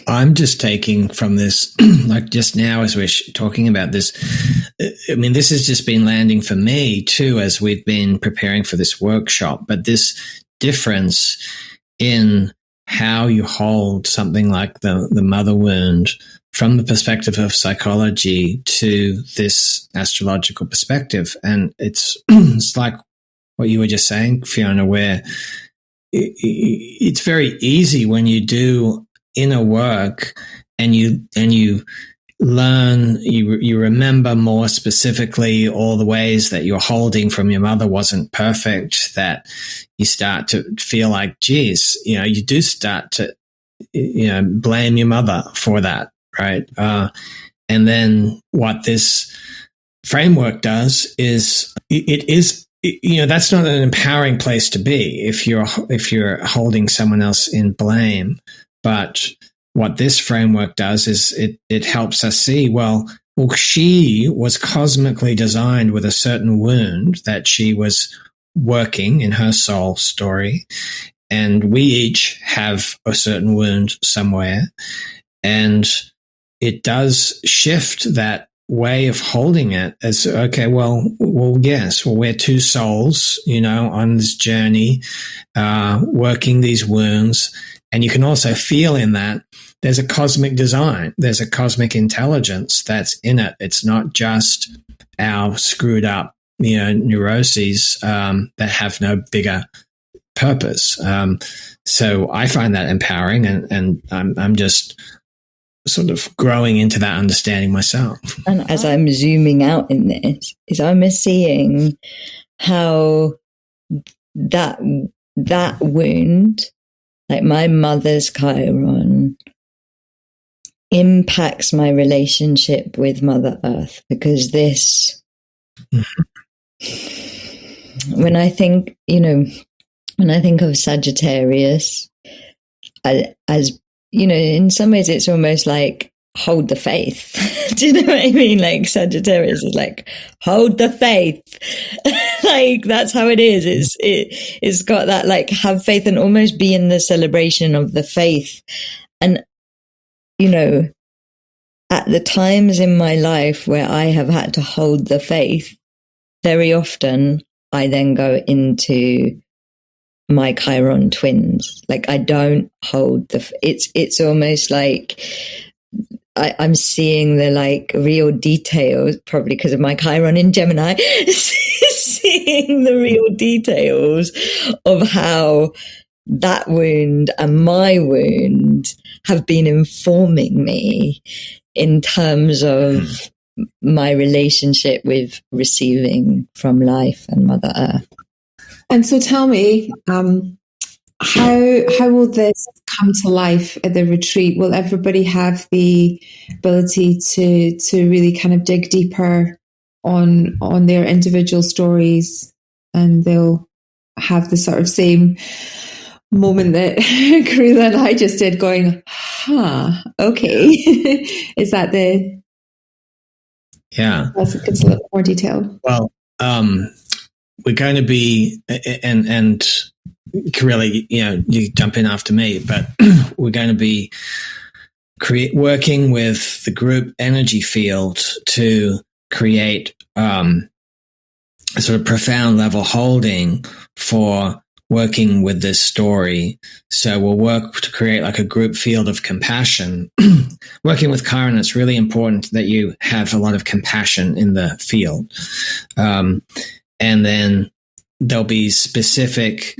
I'm just taking from this, like just now as we're talking about this, I mean, this has just been landing for me too as we've been preparing for this workshop, but this difference in how you hold something like the mother wound from the perspective of psychology to this astrological perspective. And it's like what you were just saying, Fiona, where it's very easy when you do inner work and you learn, you remember more specifically all the ways that you're holding from your mother wasn't perfect, that you start to feel like, geez, you do start to, blame your mother for that, right? And then what this framework does is that's not an empowering place to be if you're holding someone else in blame. But what this framework does is it helps us see, well, she was cosmically designed with a certain wound that she was working in her soul story, and we each have a certain wound somewhere, and it does shift that way of holding it as, okay, well, yes, we're two souls, on this journey, working these wounds. And you can also feel in that there's a cosmic design, there's a cosmic intelligence that's in it. It's not just our screwed up, neuroses that have no bigger purpose. So I find that empowering, and I'm just sort of growing into that understanding myself. And as I'm zooming out in this, is I'm seeing how that wound, like my mother's Chiron, impacts my relationship with Mother Earth, because this, when I think of Sagittarius, as in some ways it's almost like hold the faith. Do you know what I mean? Like Sagittarius is like hold the faith. Like that's how it is. It's got that like have faith and almost be in the celebration of the faith. And at the times in my life where I have had to hold the faith, very often I then go into my Chiron twins. Like I don't hold it's almost like I'm seeing the like real details, probably because of my Chiron in Gemini, seeing the real details of how that wound and my wound have been informing me in terms of my relationship with receiving from life and Mother Earth. And so tell me, how will this come to life at the retreat? Will everybody have the ability to really kind of dig deeper on their individual stories, and they'll have the sort of same moment that Kahreela and I just did, going, okay. Is that the... Yeah. That's a little more detail. Well, we're going to be, and Kahreela, you jump in after me, but we're going to be working with the group energy field to create a sort of profound level holding for working with this story. So we'll work to create like a group field of compassion. Working with Chiron, it's really important that you have a lot of compassion in the field. And then there'll be specific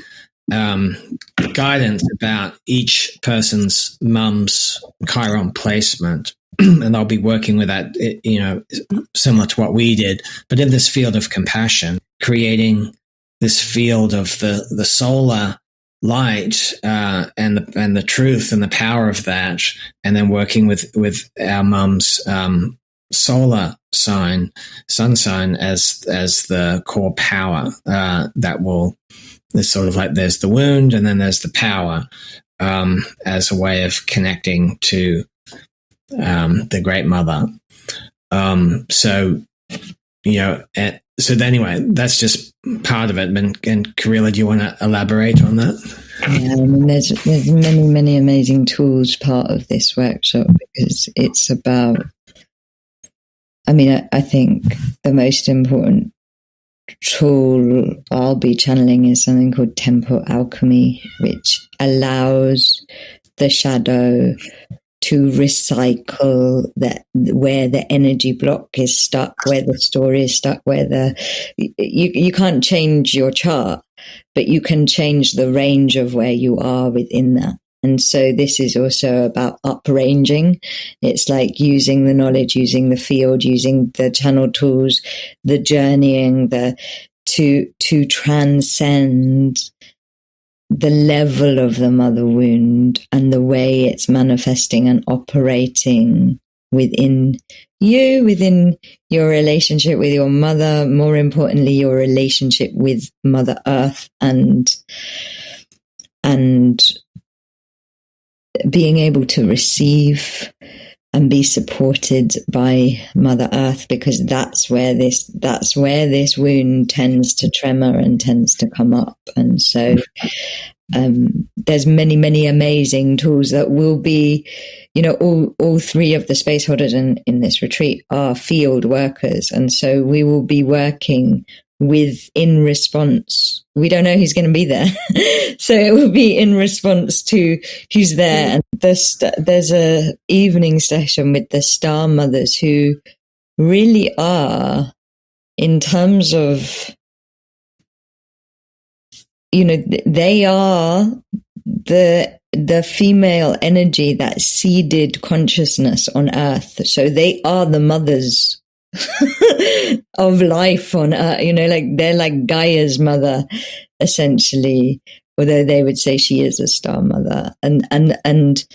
guidance about each person's mum's Chiron placement. And I'll be working with that, similar to what we did, but in this field of compassion, creating this field of the solar light and the truth and the power of that, and then working with our mum's solar sign, sun sign, as the core power that will. There's sort of like there's the wound, and then there's the power as a way of connecting to the Great Mother. So anyway, that's just part of it. And Kahreela, do you want to elaborate on that? Yeah, I mean, there's many amazing tools part of this workshop, because it's about, I mean, I think the most important tool I'll be channeling is something called temple alchemy, which allows the shadow to recycle that, where the energy block is stuck, where the story is stuck, where you can't change your chart, but you can change the range of where you are within that. And so this is also about upranging. It's like using the knowledge, using the field, using the channel tools, the journeying, to transcend the level of the mother wound and the way it's manifesting and operating within you, within your relationship with your mother, more importantly, your relationship with Mother Earth, and being able to receive and be supported by Mother Earth, because that's where this wound tends to tremor and tends to come up. And so there's many amazing tools that will be, all three of the space holders in this retreat are field workers. And so we will be working in response. We don't know who's going to be there. So it will be in response to who's there. And there's a evening session with the star mothers, who really are, in terms of, they are the female energy that seeded consciousness on Earth. So they are the mothers of life on Earth, they're like Gaia's mother, essentially, although they would say she is a star mother. And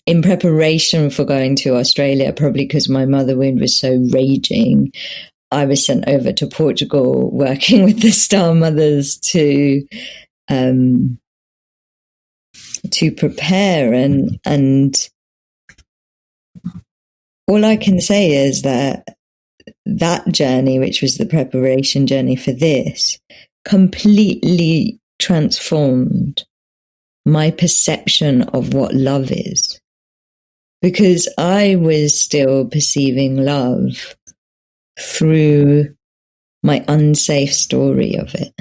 in preparation for going to Australia, probably because my mother wound was so raging, I was sent over to Portugal working with the star mothers to prepare, and all I can say is that journey, which was the preparation journey for this, completely transformed my perception of what love is, because I was still perceiving love through my unsafe story of it.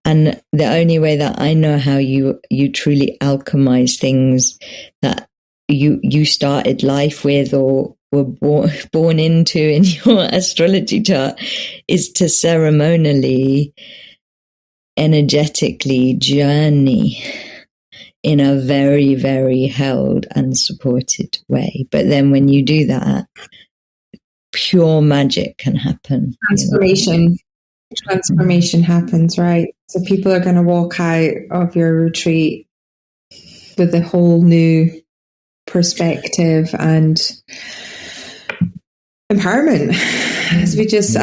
And the only way that I know how you truly alchemize things that you started life with or were born into in your astrology chart is to ceremonially, energetically journey in a very, very held and supported way. But then when you do that, pure magic can happen. Transformation happens, right? So people are going to walk out of your retreat with a whole new perspective and empowerment, as we just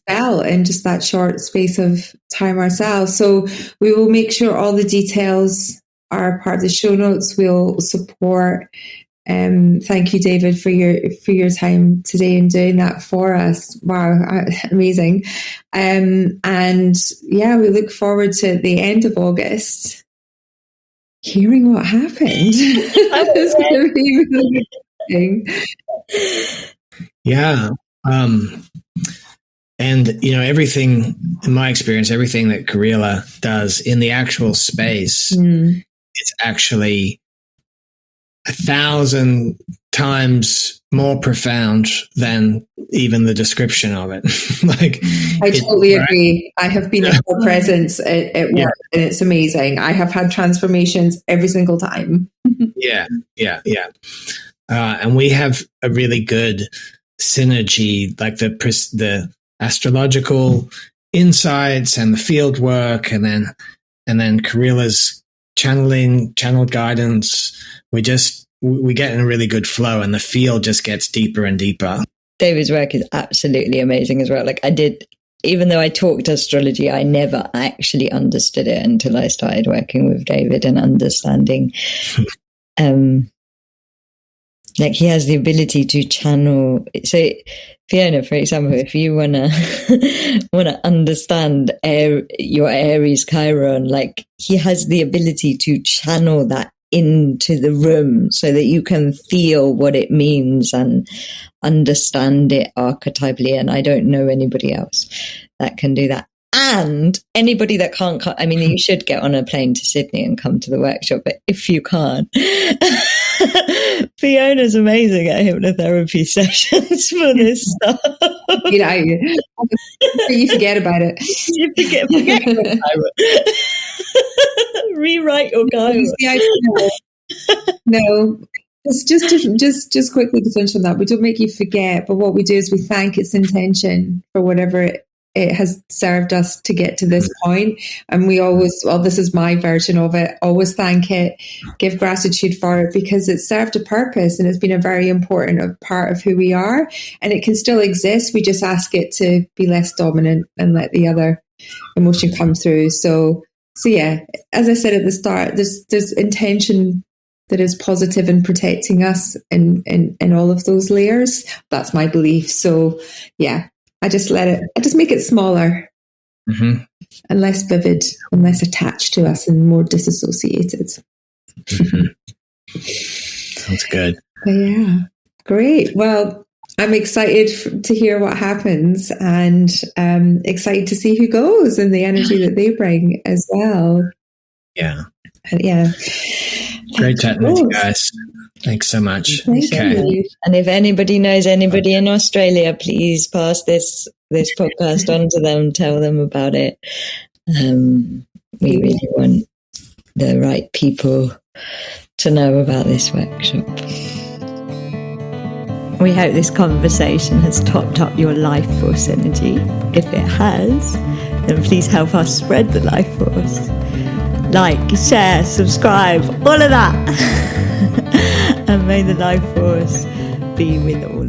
felt in just that short space of time ourselves. So we will make sure all the details are part of the show notes. We'll support. Thank you, David, for your time today and doing that for us. Wow, amazing. And yeah, we look forward to the end of August hearing what happened. It's going to be really interesting. Yeah. And, everything, in my experience, everything that Kahreela does in the actual space, it's actually 1,000 times more profound than even the description of it. I totally agree. I have been in her presence at work, and it's amazing. I have had transformations every single time. Yeah. And we have a really good synergy, like the astrological insights and the field work, and then Kahreela's channeled guidance. we get in a really good flow, and the field just gets deeper and deeper. David's work is absolutely amazing as well. Like even though I talked astrology, I never actually understood it until I started working with David and understanding. Like he has the ability to channel. So Fiona, for example, if you wanna understand your Aries Chiron, like he has the ability to channel that into the room so that you can feel what it means and understand it archetypally. And I don't know anybody else that can do that. And anybody that can't come, I mean, you should get on a plane to Sydney and come to the workshop, but if you can't, Fiona's amazing at hypnotherapy sessions for this stuff. You know, you forget about it. You forget your Chiron. Rewrite your Chiron. No. Just quickly to finish on that, we don't make you forget, but what we do is we thank its intention for whatever it has served us to get to this point. And we always, well, this is my version of it, always thank it, give gratitude for it, because it served a purpose and it's been a very important part of who we are. And it can still exist. We just ask it to be less dominant and let the other emotion come through. So yeah, as I said at the start, there's intention that is positive in protecting us in all of those layers. That's my belief. So yeah, I just make it smaller and less vivid and less attached to us and more disassociated. Sounds good. But yeah, great. Well, I'm excited to hear what happens and excited to see who goes and the energy that they bring as well. Yeah. Yeah. Great chatting with you guys. Thanks so much. Thank you. And if anybody knows anybody in Australia, please pass this podcast on to them. Tell them about it. We really want the right people to know about this workshop. We hope this conversation has topped up your life force energy. If it has, then please help us spread the life force. Like, share, subscribe, all of that. And may the life force be with all